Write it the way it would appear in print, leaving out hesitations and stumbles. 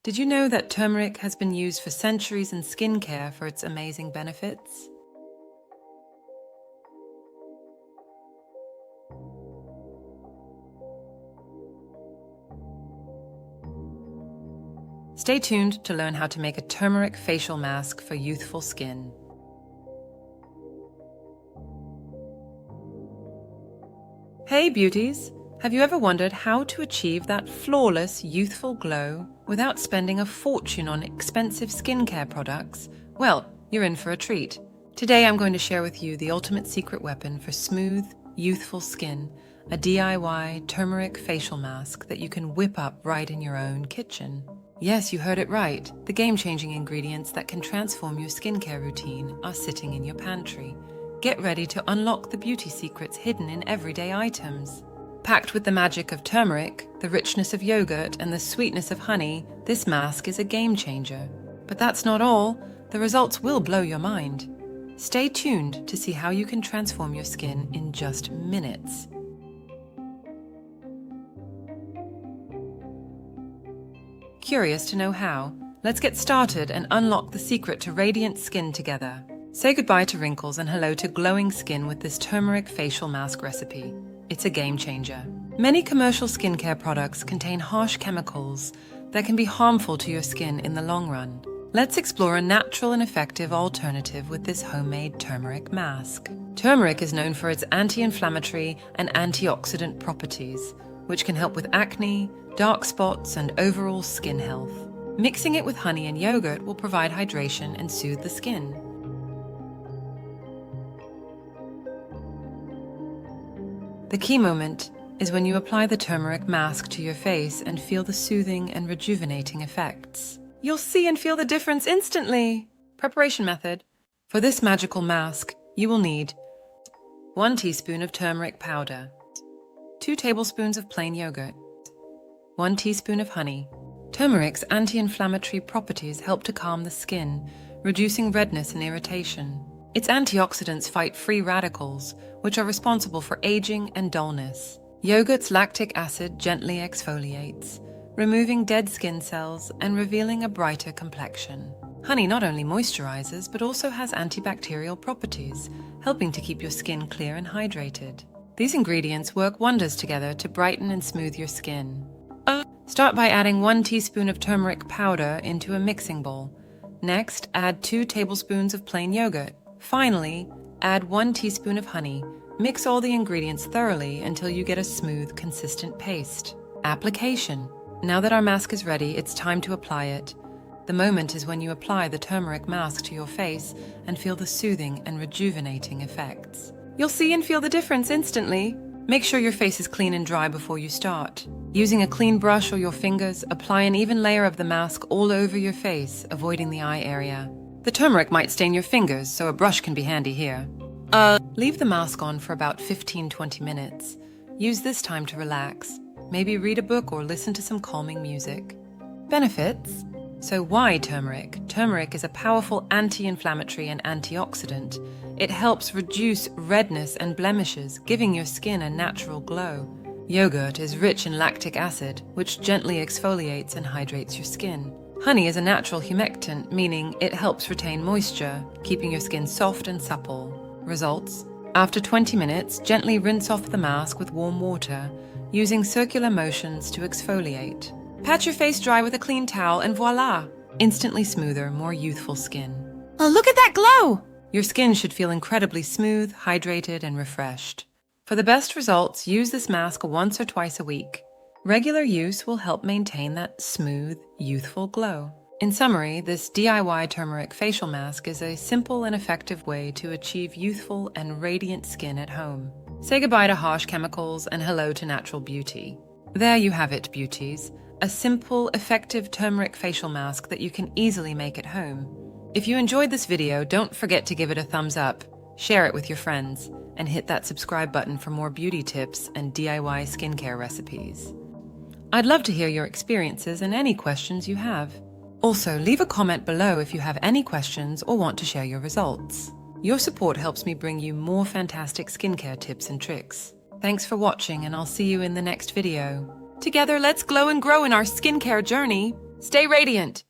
Did you know that turmeric has been used for centuries in skincare for its amazing benefits? Stay tuned to learn how to make a turmeric facial mask for youthful skin. Hey beauties! Have you ever wondered how to achieve that flawless, youthful glow without spending a fortune on expensive skincare products? Well, you're in for a treat. Today I'm going to share with you the ultimate secret weapon for smooth, youthful skin, a DIY turmeric facial mask that you can whip up right in your own kitchen. Yes, you heard it right. The game-changing ingredients that can transform your skincare routine are sitting in your pantry. Get ready to unlock the beauty secrets hidden in everyday items. Packed with the magic of turmeric, the richness of yogurt, and the sweetness of honey, this mask is a game changer. But that's not all. The results will blow your mind. Stay tuned to see how you can transform your skin in just minutes. Curious to know how? Let's get started and unlock the secret to radiant skin together. Say goodbye to wrinkles and hello to glowing skin with this turmeric facial mask recipe. It's a game changer. Many commercial skincare products contain harsh chemicals that can be harmful to your skin in the long run. Let's explore a natural and effective alternative with this homemade turmeric mask. Turmeric is known for its anti-inflammatory and antioxidant properties, which can help with acne, dark spots, and overall skin health. Mixing it with honey and yogurt will provide hydration and soothe the skin. The key moment is when you apply the turmeric mask to your face and feel the soothing and rejuvenating effects. You'll see and feel the difference instantly. Preparation method. For this magical mask, you will need 1 teaspoon of turmeric powder, 2 tablespoons of plain yogurt, 1 teaspoon of honey. Turmeric's anti-inflammatory properties help to calm the skin, reducing redness and irritation. Its antioxidants fight free radicals, which are responsible for aging and dullness. Yogurt's lactic acid gently exfoliates, removing dead skin cells and revealing a brighter complexion. Honey not only moisturizes, but also has antibacterial properties, helping to keep your skin clear and hydrated. These ingredients work wonders together to brighten and smooth your skin. Start by adding 1 teaspoon of turmeric powder into a mixing bowl. Next, add 2 tablespoons of plain yogurt. Finally, add 1 teaspoon of honey. Mix all the ingredients thoroughly until you get a smooth, consistent paste. Application. Now that our mask is ready, it's time to apply it. The moment is when you apply the turmeric mask to your face and feel the soothing and rejuvenating effects. You'll see and feel the difference instantly. Make sure your face is clean and dry before you start. Using a clean brush or your fingers, apply an even layer of the mask all over your face, avoiding the eye area. The turmeric might stain your fingers, so a brush can be handy here. Leave the mask on for about 15-20 minutes. Use this time to relax. Maybe read a book or listen to some calming music. Benefits? So why turmeric? Turmeric is a powerful anti-inflammatory and antioxidant. It helps reduce redness and blemishes, giving your skin a natural glow. Yogurt is rich in lactic acid, which gently exfoliates and hydrates your skin. Honey is a natural humectant, meaning it helps retain moisture, keeping your skin soft and supple. Results? After 20 minutes, gently rinse off the mask with warm water, using circular motions to exfoliate. Pat your face dry with a clean towel and voila! Instantly smoother, more youthful skin. Oh, look at that glow! Your skin should feel incredibly smooth, hydrated, and refreshed. For the best results, use this mask once or twice a week. Regular use will help maintain that smooth, youthful glow. In summary, this DIY turmeric facial mask is a simple and effective way to achieve youthful and radiant skin at home. Say goodbye to harsh chemicals and hello to natural beauty. There you have it, beauties. A simple, effective turmeric facial mask that you can easily make at home. If you enjoyed this video, don't forget to give it a thumbs up, share it with your friends, and hit that subscribe button for more beauty tips and DIY skincare recipes. I'd love to hear your experiences and any questions you have. Also, leave a comment below if you have any questions or want to share your results. Your support helps me bring you more fantastic skincare tips and tricks. Thanks for watching, and I'll see you in the next video. Together, let's glow and grow in our skincare journey. Stay radiant.